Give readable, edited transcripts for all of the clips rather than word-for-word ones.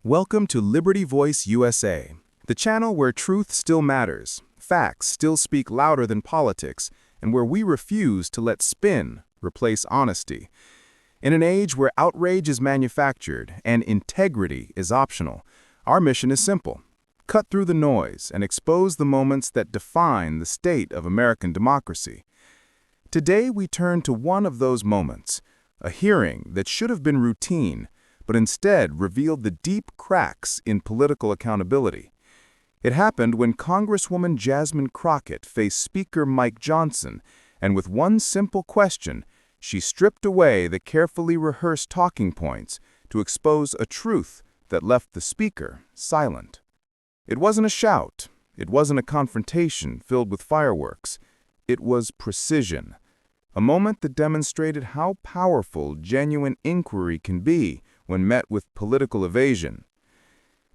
Welcome to Liberty Voice USA, the channel where truth still matters, facts still speak louder than politics, and where we refuse to let spin replace honesty. In an age where outrage is manufactured and integrity is optional, our mission is simple: cut through the noise and expose the moments that define the state of American democracy. Today we turn to one of those moments, a hearing that should have been routine, but instead revealed the deep cracks in political accountability. It happened when Congresswoman Jasmine Crockett faced Speaker Mike Johnson, and with one simple question, she stripped away the carefully rehearsed talking points to expose a truth that left the Speaker silent. It wasn't a shout. It wasn't a confrontation filled with fireworks. It was precision, a moment that demonstrated how powerful genuine inquiry can be when met with political evasion.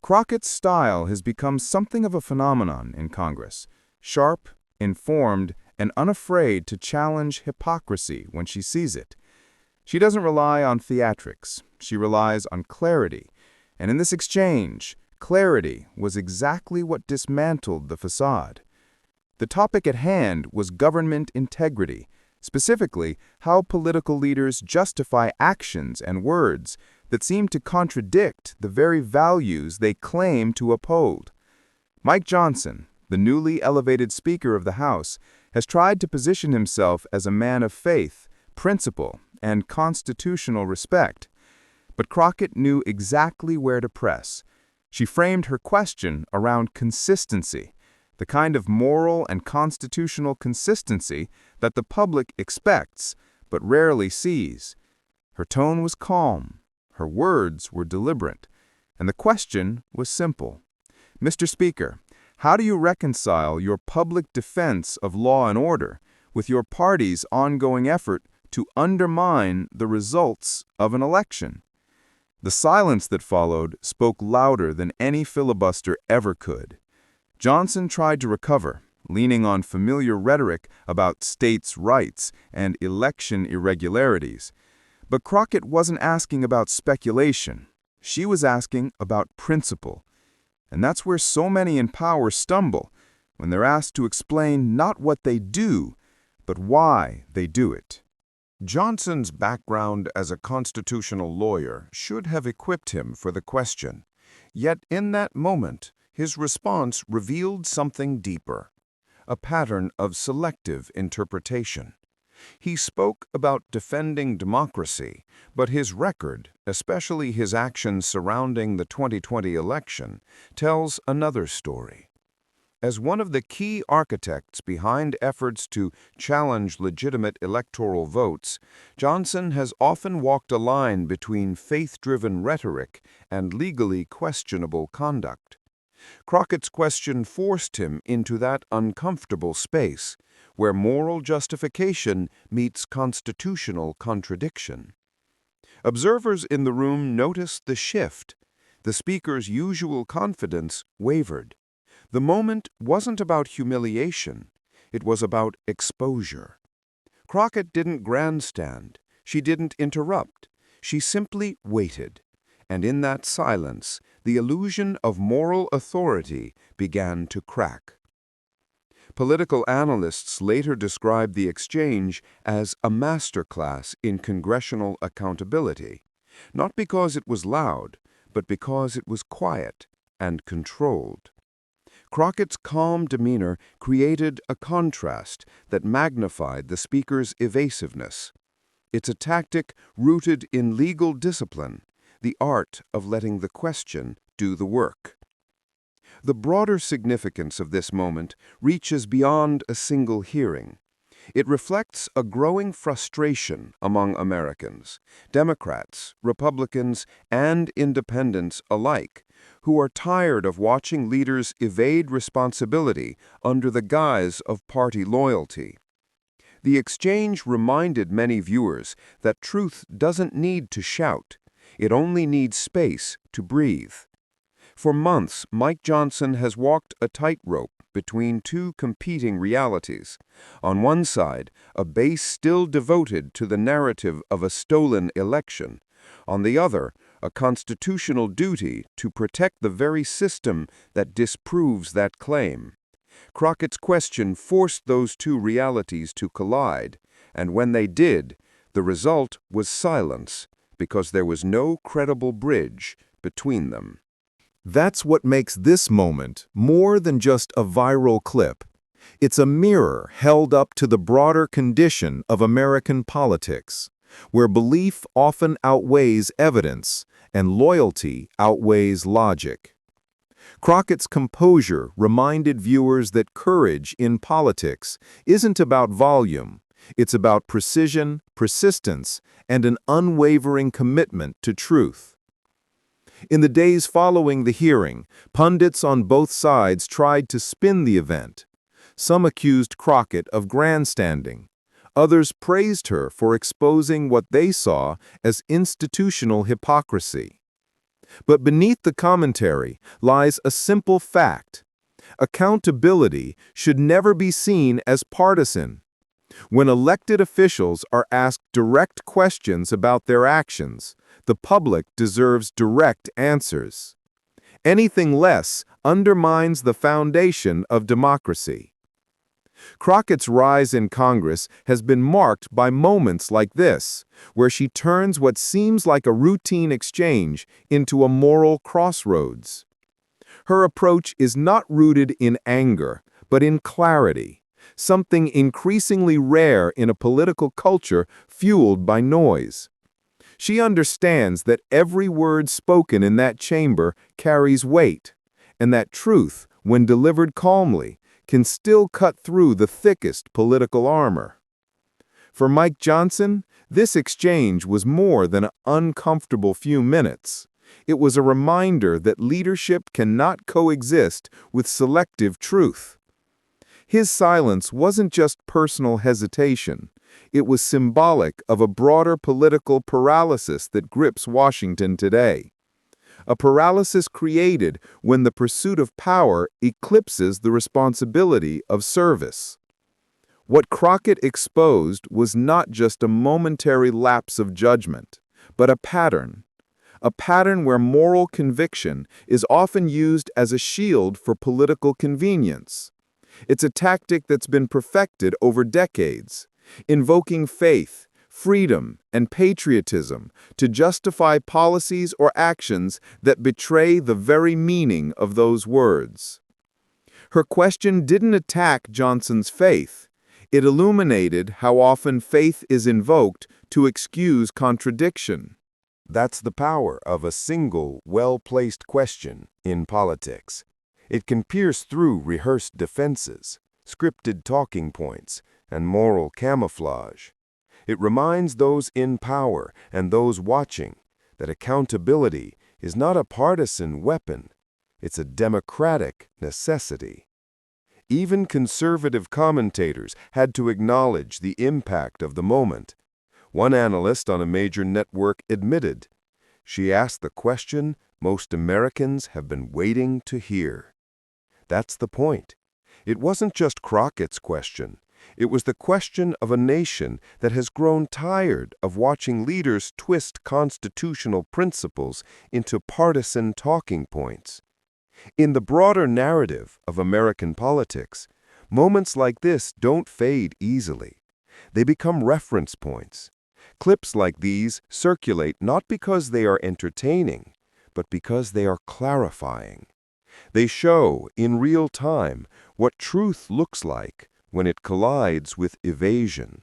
Crockett's style has become something of a phenomenon in Congress, sharp, informed, and unafraid to challenge hypocrisy when she sees it. She doesn't rely on theatrics, she relies on clarity, and in this exchange, clarity was exactly what dismantled the facade. The topic at hand was government integrity, specifically how political leaders justify actions and words that seem to contradict the very values they claim to uphold. Mike Johnson, the newly elevated Speaker of the House, has tried to position himself as a man of faith, principle, and constitutional respect. But Crockett knew exactly where to press. She framed her question around consistency, the kind of moral and constitutional consistency that the public expects but rarely sees. Her tone was calm, her words were deliberate, and the question was simple. Mr. Speaker, how do you reconcile your public defense of law and order with your party's ongoing effort to undermine the results of an election? The silence that followed spoke louder than any filibuster ever could. Johnson tried to recover, leaning on familiar rhetoric about states' rights and election irregularities. But Crockett wasn't asking about speculation. She was asking about principle. And that's where so many in power stumble, when they're asked to explain not what they do, but why they do it. Johnson's background as a constitutional lawyer should have equipped him for the question. Yet in that moment, his response revealed something deeper, a pattern of selective interpretation. He spoke about defending democracy, but his record, especially his actions surrounding the 2020 election, tells another story. As one of the key architects behind efforts to challenge legitimate electoral votes, Johnson has often walked a line between faith-driven rhetoric and legally questionable conduct. Crockett's question forced him into that uncomfortable space, where moral justification meets constitutional contradiction. Observers in the room noticed the shift. The Speaker's usual confidence wavered. The moment wasn't about humiliation, it was about exposure. Crockett didn't grandstand, she didn't interrupt, she simply waited. And in that silence, the illusion of moral authority began to crack. Political analysts later described the exchange as a masterclass in congressional accountability, not because it was loud, but because it was quiet and controlled. Crockett's calm demeanor created a contrast that magnified the Speaker's evasiveness. It's a tactic rooted in legal discipline, the art of letting the question do the work. The broader significance of this moment reaches beyond a single hearing. It reflects a growing frustration among Americans, Democrats, Republicans, and independents alike, who are tired of watching leaders evade responsibility under the guise of party loyalty. The exchange reminded many viewers that truth doesn't need to shout. It only needs space to breathe. For months, Mike Johnson has walked a tightrope between two competing realities. On one side, a base still devoted to the narrative of a stolen election. On the other, a constitutional duty to protect the very system that disproves that claim. Crockett's question forced those two realities to collide, and when they did, the result was silence, because there was no credible bridge between them. That's what makes this moment more than just a viral clip. It's a mirror held up to the broader condition of American politics, where belief often outweighs evidence and loyalty outweighs logic. Crockett's composure reminded viewers that courage in politics isn't about volume, it's about precision, persistence, and an unwavering commitment to truth. In the days following the hearing, pundits on both sides tried to spin the event. Some accused Crockett of grandstanding. Others praised her for exposing what they saw as institutional hypocrisy. But beneath the commentary lies a simple fact. Accountability should never be seen as partisan. When elected officials are asked direct questions about their actions, the public deserves direct answers. Anything less undermines the foundation of democracy. Crockett's rise in Congress has been marked by moments like this, where she turns what seems like a routine exchange into a moral crossroads. Her approach is not rooted in anger, but in clarity, something increasingly rare in a political culture fueled by noise. She understands that every word spoken in that chamber carries weight, and that truth, when delivered calmly, can still cut through the thickest political armor. For Mike Johnson, this exchange was more than an uncomfortable few minutes. It was a reminder that leadership cannot coexist with selective truth. His silence wasn't just personal hesitation. It was symbolic of a broader political paralysis that grips Washington today. A paralysis created when the pursuit of power eclipses the responsibility of service. What Crockett exposed was not just a momentary lapse of judgment, but a pattern where moral conviction is often used as a shield for political convenience. It's a tactic that's been perfected over decades, invoking faith, freedom, and patriotism to justify policies or actions that betray the very meaning of those words. Her question didn't attack Johnson's faith. It illuminated how often faith is invoked to excuse contradiction. That's the power of a single, well-placed question in politics. It can pierce through rehearsed defenses, scripted talking points, and moral camouflage. It reminds those in power and those watching that accountability is not a partisan weapon, it's a democratic necessity. Even conservative commentators had to acknowledge the impact of the moment. One analyst on a major network admitted, "She asked the question most Americans have been waiting to hear." That's the point. It wasn't just Crockett's question. It was the question of a nation that has grown tired of watching leaders twist constitutional principles into partisan talking points. In the broader narrative of American politics, moments like this don't fade easily. They become reference points. Clips like these circulate not because they are entertaining, but because they are clarifying. They show, in real time, what truth looks like when it collides with evasion.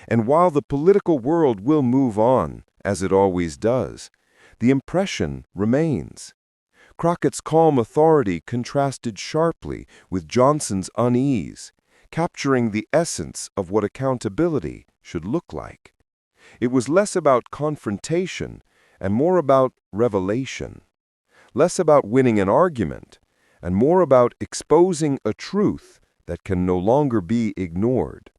And while the political world will move on, as it always does, the impression remains. Crockett's calm authority contrasted sharply with Johnson's unease, capturing the essence of what accountability should look like. It was less about confrontation and more about revelation, less about winning an argument and more about exposing a truth that can no longer be ignored.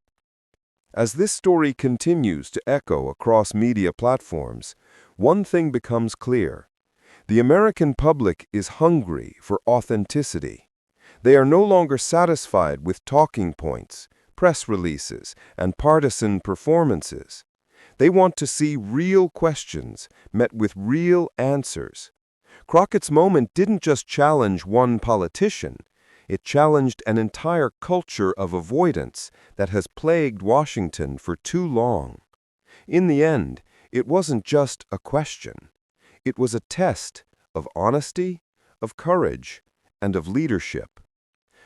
As this story continues to echo across media platforms, one thing becomes clear. The American public is hungry for authenticity. They are no longer satisfied with talking points, press releases, and partisan performances. They want to see real questions met with real answers. Crockett's moment didn't just challenge one politician. It challenged an entire culture of avoidance that has plagued Washington for too long. In the end, it wasn't just a question. It was a test of honesty, of courage, and of leadership.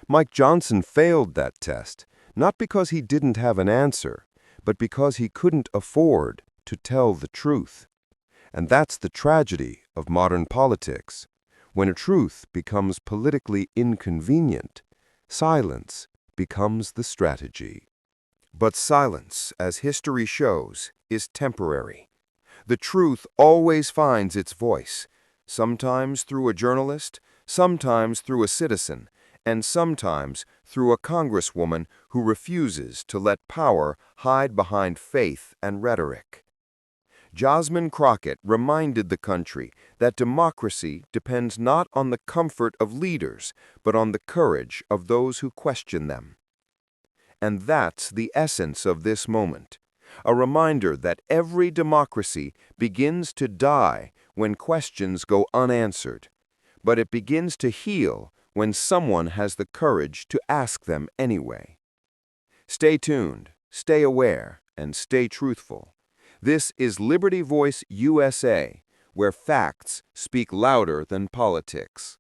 Mike Johnson failed that test, not because he didn't have an answer, but because he couldn't afford to tell the truth. And that's the tragedy of modern politics. When a truth becomes politically inconvenient, silence becomes the strategy. But silence, as history shows, is temporary. The truth always finds its voice, sometimes through a journalist, sometimes through a citizen, and sometimes through a congresswoman who refuses to let power hide behind faith and rhetoric. Jasmine Crockett reminded the country that democracy depends not on the comfort of leaders, but on the courage of those who question them. And that's the essence of this moment, a reminder that every democracy begins to die when questions go unanswered, but it begins to heal when someone has the courage to ask them anyway. Stay tuned, stay aware, and stay truthful. This is Liberty Voice USA, where facts speak louder than politics.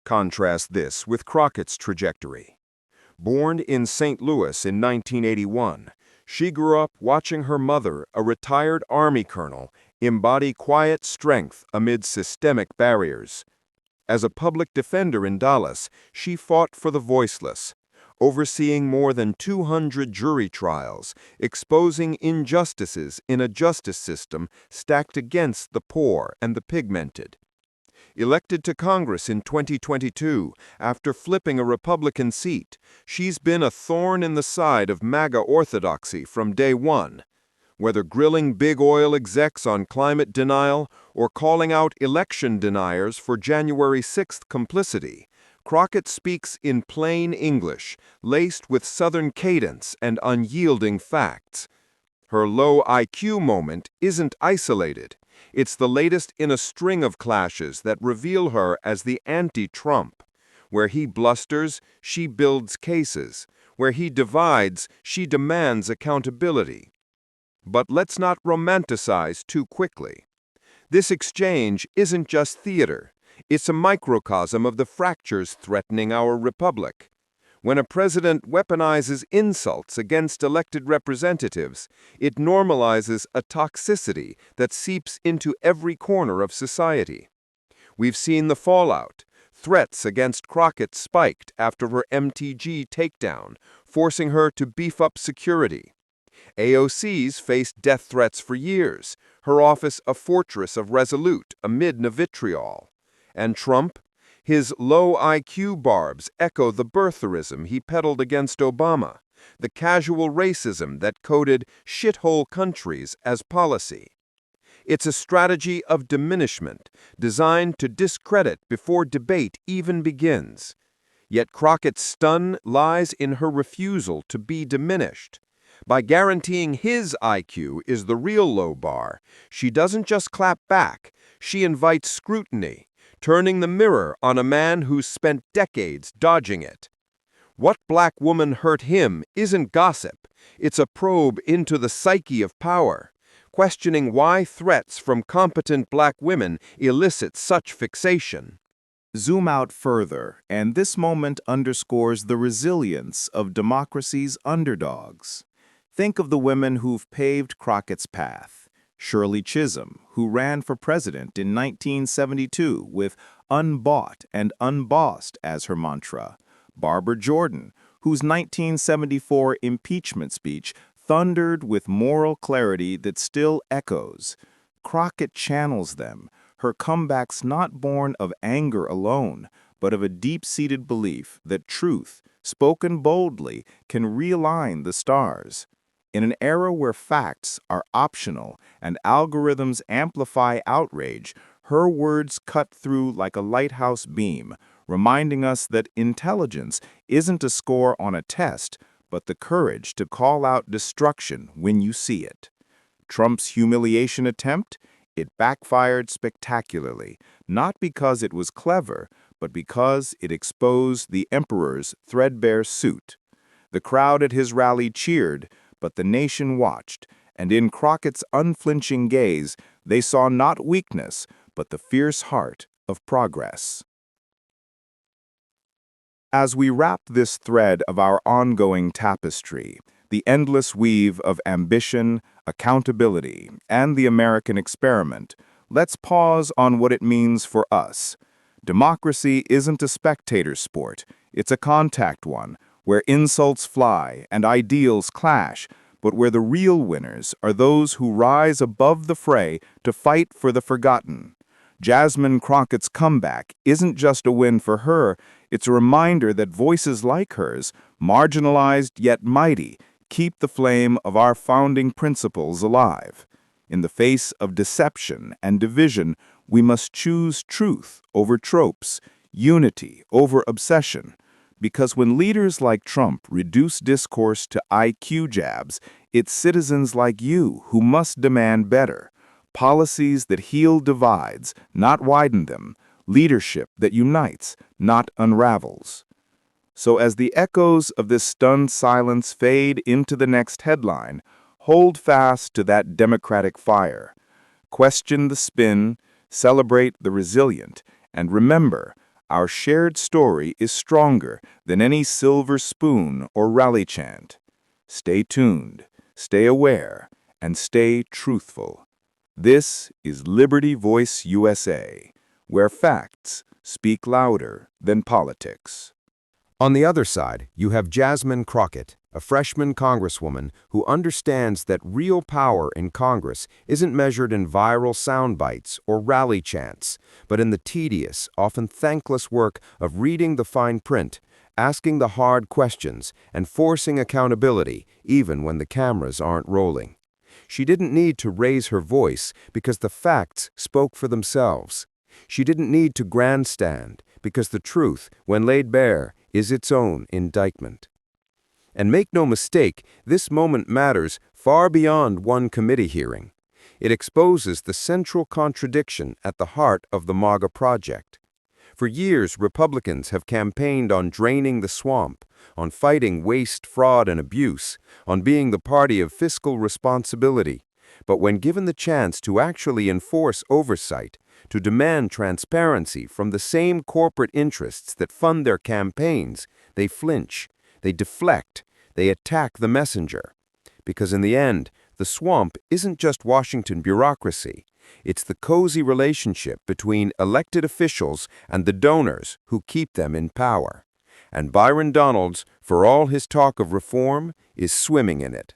Contrast this with Crockett's trajectory. Born in St. Louis in 1981, she grew up watching her mother, a retired Army colonel, embody quiet strength amid systemic barriers. As a public defender in Dallas, she fought for the voiceless, overseeing more than 200 jury trials, exposing injustices in a justice system stacked against the poor and the pigmented. Elected to Congress in 2022, after flipping a Republican seat, she's been a thorn in the side of MAGA orthodoxy from day one. Whether grilling big oil execs on climate denial or calling out election deniers for January 6th complicity, Crockett speaks in plain English, laced with Southern cadence and unyielding facts. Her low IQ moment isn't isolated. It's the latest in a string of clashes that reveal her as the anti-Trump. Where he blusters, she builds cases. Where he divides, she demands accountability. But let's not romanticize too quickly. This exchange isn't just theater. It's a microcosm of the fractures threatening our republic. When a president weaponizes insults against elected representatives, it normalizes a toxicity that seeps into every corner of society. We've seen the fallout. Threats against Crockett spiked after her MTG takedown, forcing her to beef up security. AOC's faced death threats for years, her office a fortress of resolute amid vitriol. And Trump? His low IQ barbs echo the birtherism he peddled against Obama, the casual racism that coded shithole countries as policy. It's a strategy of diminishment, designed to discredit before debate even begins. Yet Crockett's stun lies in her refusal to be diminished. By guaranteeing his IQ is the real low bar, she doesn't just clap back, she invites scrutiny, turning the mirror on a man who's spent decades dodging it. What black woman hurt him isn't gossip. It's a probe into the psyche of power, questioning why threats from competent black women elicit such fixation. Zoom out further, and this moment underscores the resilience of democracy's underdogs. Think of the women who've paved Crockett's path. Shirley Chisholm, who ran for president in 1972 with "unbought and unbossed" as her mantra. Barbara Jordan, whose 1974 impeachment speech thundered with moral clarity that still echoes. Crockett channels them, her comebacks not born of anger alone, but of a deep-seated belief that truth, spoken boldly, can realign the stars. In an era where facts are optional and algorithms amplify outrage, her words cut through like a lighthouse beam, reminding us that intelligence isn't a score on a test, but the courage to call out destruction when you see it. Trump's humiliation attempt? It backfired spectacularly, not because it was clever, but because it exposed the emperor's threadbare suit. The crowd at his rally cheered, but the nation watched, and in Crockett's unflinching gaze, they saw not weakness, but the fierce heart of progress. As we wrap this thread of our ongoing tapestry, the endless weave of ambition, accountability, and the American experiment, let's pause on what it means for us. Democracy isn't a spectator sport, it's a contact one, where insults fly and ideals clash, but where the real winners are those who rise above the fray to fight for the forgotten. Jasmine Crockett's comeback isn't just a win for her, it's a reminder that voices like hers, marginalized yet mighty, keep the flame of our founding principles alive. In the face of deception and division, we must choose truth over tropes, unity over obsession. Because when leaders like Trump reduce discourse to IQ jabs, it's citizens like you who must demand better. Policies that heal divides, not widen them. Leadership that unites, not unravels. So as the echoes of this stunned silence fade into the next headline, hold fast to that democratic fire. Question the spin, celebrate the resilient, and remember, our shared story is stronger than any silver spoon or rally chant. Stay tuned, stay aware, and stay truthful. This is Liberty Voice USA, where facts speak louder than politics. On the other side, you have Jasmine Crockett, a freshman congresswoman who understands that real power in Congress isn't measured in viral sound bites or rally chants, but in the tedious, often thankless work of reading the fine print, asking the hard questions, and forcing accountability even when the cameras aren't rolling. She didn't need to raise her voice because the facts spoke for themselves. She didn't need to grandstand because the truth, when laid bare, is its own indictment. And make no mistake, this moment matters far beyond one committee hearing. It exposes the central contradiction at the heart of the MAGA project. For years, Republicans have campaigned on draining the swamp, on fighting waste, fraud, and abuse, on being the party of fiscal responsibility. But when given the chance to actually enforce oversight, to demand transparency from the same corporate interests that fund their campaigns, they flinch, they deflect, they attack the messenger. Because in the end, the swamp isn't just Washington bureaucracy. It's the cozy relationship between elected officials and the donors who keep them in power. And Byron Donalds, for all his talk of reform, is swimming in it.